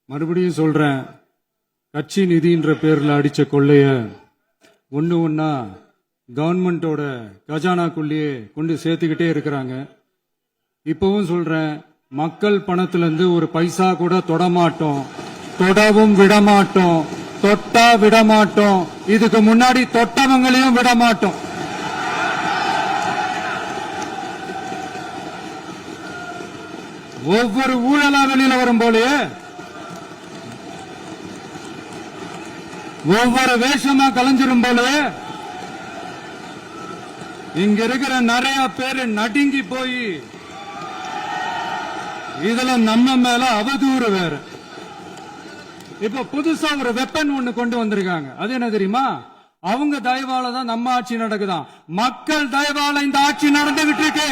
மறுபடியும் சொல்றேன், கட்சி நிதின்ற பேர்ல அடிச்ச கொள்ளைய ஒண்ணு ஒன்னா கவர்மெண்டோட கஜானாக்குள்ளேயே கொண்டு சேர்த்துக்கிட்டே இருக்கிறாங்க. இப்பவும் சொல்றேன், மக்கள் பணத்துல இருந்து ஒரு பைசா கூட தொடமாட்டோம், தொடவும் விடமாட்டோம், தொட்டா விடமாட்டோம், இதுக்கு முன்னாடி தொட்டவங்களையும் விடமாட்டோம். ஒவ்வொரு ஊழலா வெளியில வரும் போலயே ஒவ்வொரு வேஷமா கலைஞ்சிரும் போலயே இங்க இருக்கிற நிறைய பேரு நடுங்கி போய் இதுல நம்ம மேல அவதூறு வேற. இப்ப புதுசா ஒரு வெப்பன் ஒண்ணு கொண்டு வந்திருக்காங்க. அது என்ன தெரியுமா? அவங்க தயவால தான் நம்ம ஆட்சி நடக்குதான். மக்கள் தயவால இந்த ஆட்சி நடந்துகிட்டு இருக்கு.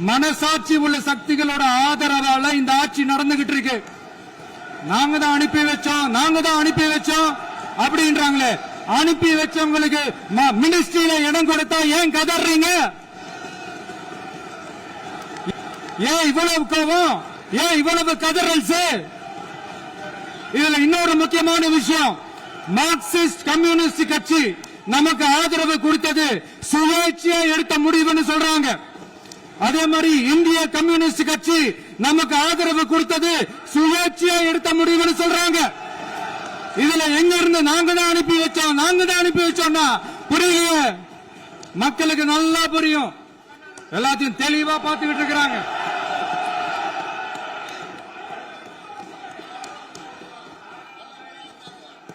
மனசாட்சி உள்ள சக்திகளோட ஆதரவால இந்த ஆட்சி நடந்துகிட்டு இருக்கு. நாங்க தான் அனுப்பி வச்சோம் அப்படின்றாங்களே. அனுப்பி வச்சவங்களுக்கு மினிஸ்ட்ரியில இடம் கொடுத்தா ஏன் கதறீங்க? ஏன் இவ்வளவு கோபம்? ஏன் இவ்வளவு கதறல்ஸ்? இதுல இன்னொரு முக்கியமான விஷயம், மார்க்சிஸ்ட் கம்யூனிஸ்ட் கட்சி நமக்கு ஆதரவு கொடுத்தது சுயேட்சையா எடுத்த முடிவுன்னு சொல்றாங்க. அதே மாதிரி இந்திய கம்யூனிஸ்ட் கட்சி நமக்கு ஆதரவு கொடுத்தது சுயேட்சையா எடுத்த முடிவுன்னு சொல்றாங்க. இதுல எங்க இருந்து நாங்க தான் அனுப்பி வச்சோம்னா புரியல. மக்களுக்கு நல்லா புரியும், எல்லாத்தையும் தெளிவா பார்த்துக்கிட்டு இருக்கிறாங்க.